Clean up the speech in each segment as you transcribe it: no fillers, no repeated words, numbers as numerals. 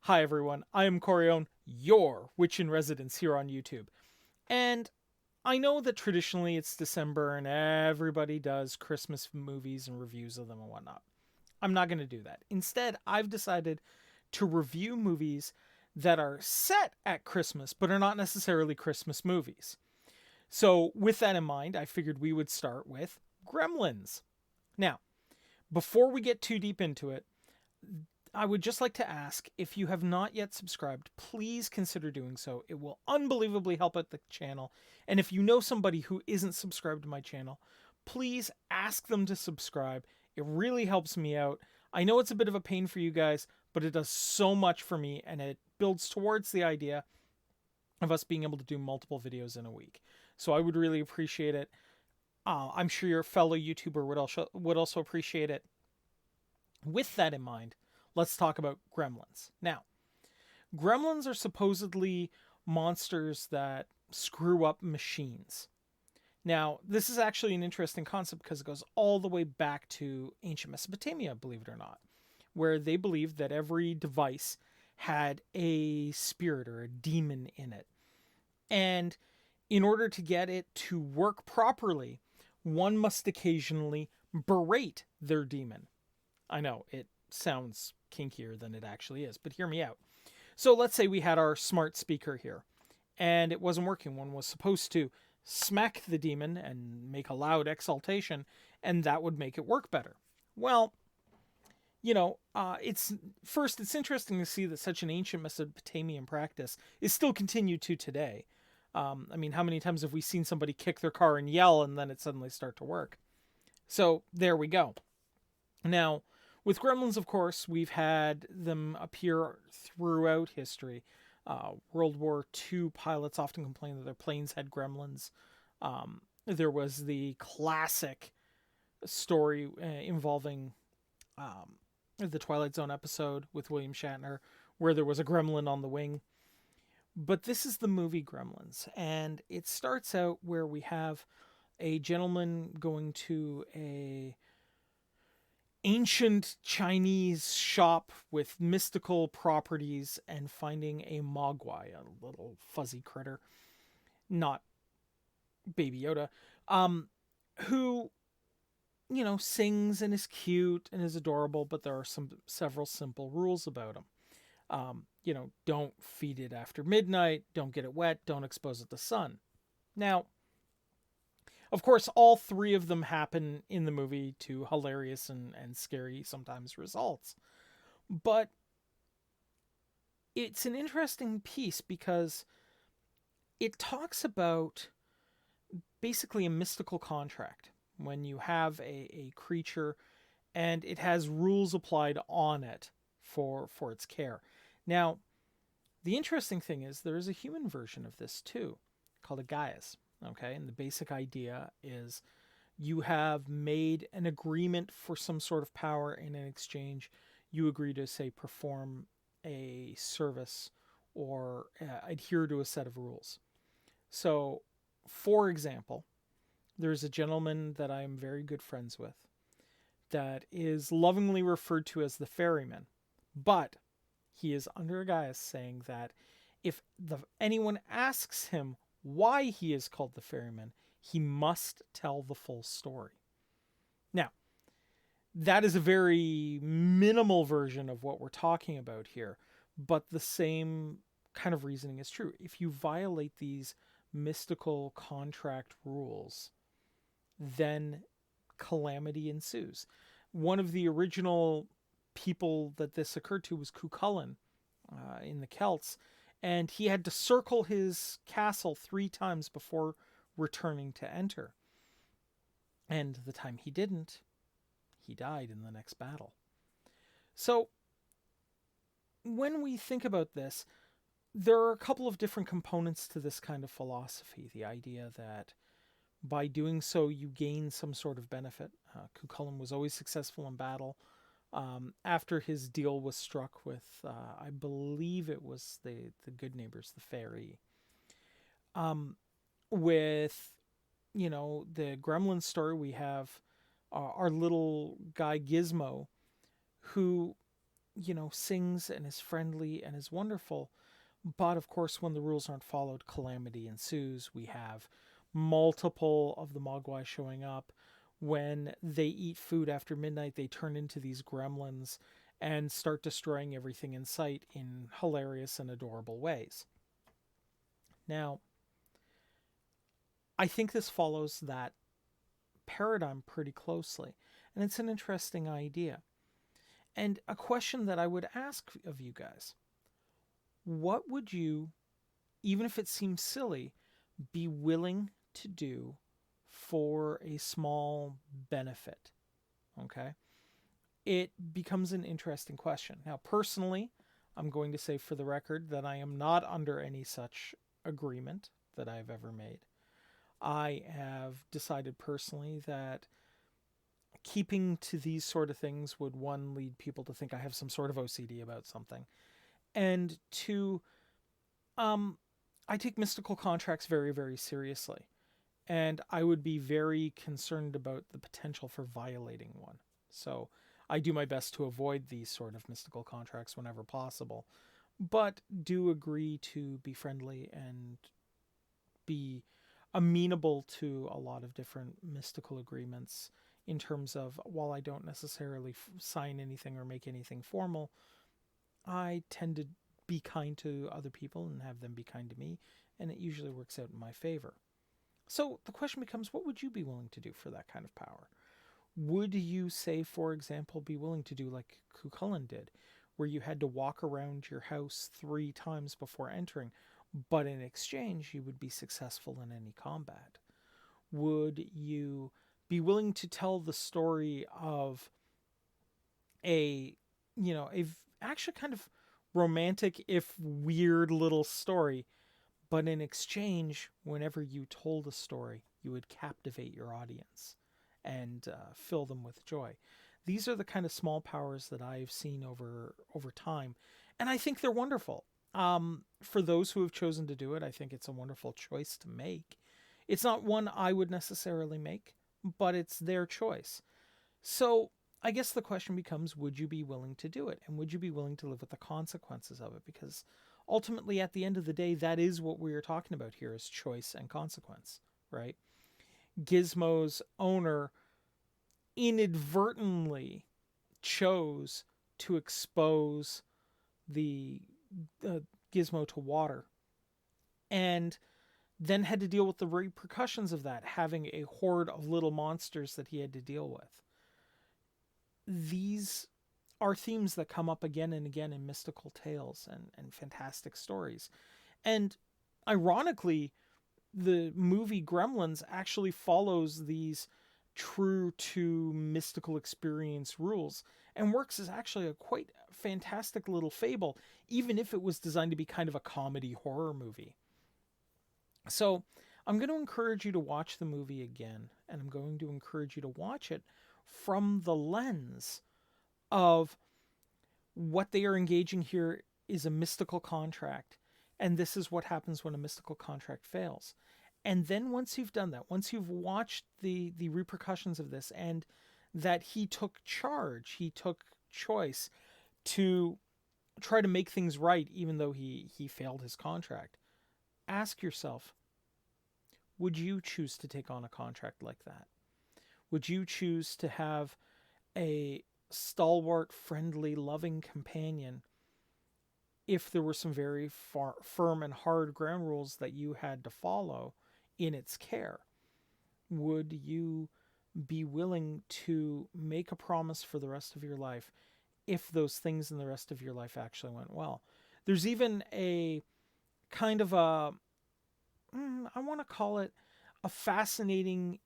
Hi everyone, I am Corione, your witch in residence here on YouTube. And I know that traditionally it's December and everybody does Christmas movies and reviews of them and whatnot. I'm not going to do that. Instead, I've decided to review movies that are set at Christmas but are not necessarily Christmas movies. So, with that in mind, I figured we would start with Gremlins. Now, before we get too deep into it, I would just like to ask if you have not yet subscribed, please consider doing so. It will unbelievably help out the channel. And if you know somebody who isn't subscribed to my channel, please ask them to subscribe. It really helps me out. I know it's a bit of a pain for you guys, but it does so much for me and it builds towards the idea of us being able to do multiple videos in a week. So I would really appreciate it. I'm sure your fellow YouTuber would also appreciate it. With that in mind, let's talk about gremlins. Now, gremlins are supposedly monsters that screw up machines. Now, this is actually an interesting concept because it goes all the way back to ancient Mesopotamia, believe it or not, where they believed that every device had a spirit or a demon in it. And in order to get it to work properly, one must occasionally berate their demon. I know it sounds kinkier than it actually is, but hear me out. So let's say we had our smart speaker here and it wasn't working. One was supposed to smack the demon and make a loud exaltation, and that would make it work better. Well, it's interesting to see that such an ancient Mesopotamian practice is still continued to today. I mean, how many times have we seen somebody kick their car and yell and then it suddenly start to work? So there we go. Now, with gremlins, of course, we've had them appear throughout history. World War II pilots often complained that their planes had gremlins. There was the classic story involving the Twilight Zone episode with William Shatner, where there was a gremlin on the wing. But this is the movie Gremlins, and it starts out where we have a gentleman going to a ancient Chinese shop with mystical properties and finding a mogwai, a little fuzzy critter, not Baby Yoda, who, sings and is cute and is adorable, but there are several simple rules about him. Don't feed it after midnight, don't get it wet, don't expose it to sun. Now, of course, all three of them happen in the movie to hilarious and scary sometimes results. But it's an interesting piece because it talks about basically a mystical contract when you have a creature and it has rules applied on it for its care. Now, the interesting thing is there is a human version of this too, called a Gieas. Okay, and the basic idea is you have made an agreement for some sort of power, and in exchange, you agree to, say, perform a service or adhere to a set of rules. So, for example, there's a gentleman that I'm very good friends with that is lovingly referred to as the ferryman, but he is under a guise saying that if anyone asks him why he is called the ferryman, he must tell the full story. Now, that is a very minimal version of what we're talking about here, but the same kind of reasoning is true. If you violate these mystical contract rules, then calamity ensues. One of the original people that this occurred to was Cuchulainn in the Celts, and he had to circle his castle 3 times before returning to enter. And the time he didn't, he died in the next battle. So, when we think about this, there are a couple of different components to this kind of philosophy. The idea that by doing so, you gain some sort of benefit. Cuchulainn was always successful in battle. After his deal was struck with, I believe it was the good neighbors, the fairy, with, the Gremlin story, we have our little guy Gizmo, who, sings and is friendly and is wonderful. But of course, when the rules aren't followed, calamity ensues. We have multiple of the Mogwai showing up. When they eat food after midnight, they turn into these gremlins and start destroying everything in sight in hilarious and adorable ways. Now, I think this follows that paradigm pretty closely, and it's an interesting idea. And a question that I would ask of you guys: what would you, even if it seems silly, be willing to do for a small benefit? Okay. It becomes an interesting question. Now, personally, I'm going to say for the record that I am not under any such agreement that I've ever made. I have decided personally that keeping to these sort of things would, one, lead people to think I have some sort of OCD about something, and two, um, I take mystical contracts very, very seriously, and I would be very concerned about the potential for violating one. So I do my best to avoid these sort of mystical contracts whenever possible, but do agree to be friendly and be amenable to a lot of different mystical agreements, in terms of, while I don't necessarily sign anything or make anything formal, I tend to be kind to other people and have them be kind to me, and it usually works out in my favor. So the question becomes, what would you be willing to do for that kind of power? Would you, say, for example, be willing to do like Cuchulainn did, where you had to walk around your house 3 times before entering, but in exchange you would be successful in any combat? Would you be willing to tell the story of a, a actually kind of romantic, if weird, little story, but in exchange, whenever you told a story, you would captivate your audience and fill them with joy? These are the kind of small powers that I've seen over time, and I think they're wonderful. For those who have chosen to do it, I think it's a wonderful choice to make. It's not one I would necessarily make, but it's their choice. So I guess the question becomes, would you be willing to do it? And would you be willing to live with the consequences of it? Because ultimately, at the end of the day, that is what we are talking about here, is choice and consequence, right? Gizmo's owner inadvertently chose to expose the Gizmo to water, and then had to deal with the repercussions of that, having a horde of little monsters that he had to deal with. These are themes that come up again and again in mystical tales and fantastic stories. And ironically, the movie Gremlins actually follows these true to mystical experience rules, and works as actually a quite fantastic little fable, even if it was designed to be kind of a comedy horror movie. So I'm going to encourage you to watch the movie again, and I'm going to encourage you to watch it from the lens of what they are engaging here is a mystical contract, and this is what happens when a mystical contract fails. And then once you've done that, once you've watched the repercussions of this, and that he took charge, he took choice to try to make things right, even though he failed his contract, ask yourself, would you choose to take on a contract like that? Would you choose to have a stalwart, friendly, loving companion if there were some very firm and hard ground rules that you had to follow in its care? Would you be willing to make a promise for the rest of your life if those things in the rest of your life actually went well? There's even a kind of a, I want to call it a fascinating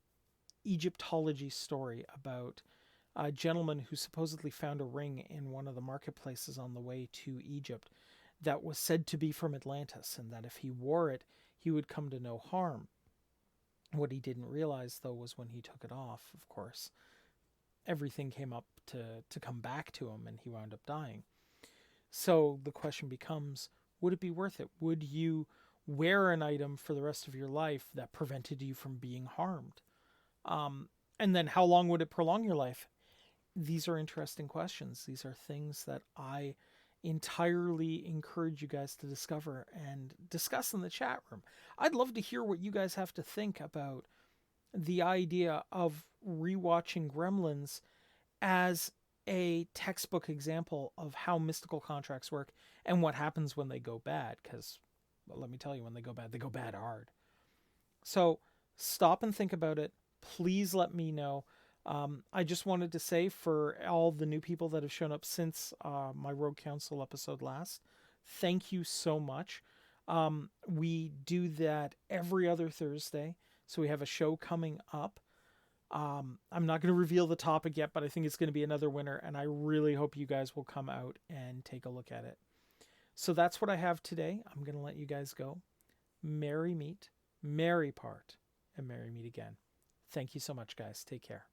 Egyptology story about a gentleman who supposedly found a ring in one of the marketplaces on the way to Egypt that was said to be from Atlantis, and that if he wore it, he would come to no harm. What he didn't realize, though, was when he took it off, of course, everything came up to come back to him, and he wound up dying. So the question becomes, would it be worth it? Would you wear an item for the rest of your life that prevented you from being harmed? And then how long would it prolong your life? these are interesting questions. These are things that I entirely encourage you guys to discover and discuss in the chat room. I'd love to hear what you guys have to think about the idea of rewatching Gremlins as a textbook example of how mystical contracts work and what happens when they go bad. Because, well, let me tell you, when they go bad hard. So stop and think about it. Please let me know. I just wanted to say, for all the new people that have shown up since my Rogue Council episode last, thank you so much. We do that every other Thursday. So we have a show coming up. I'm not going to reveal the topic yet, but I think it's going to be another winner, and I really hope you guys will come out and take a look at it. So that's what I have today. I'm going to let you guys go. Merry meet, merry part, and merry meet again. Thank you so much, guys. Take care.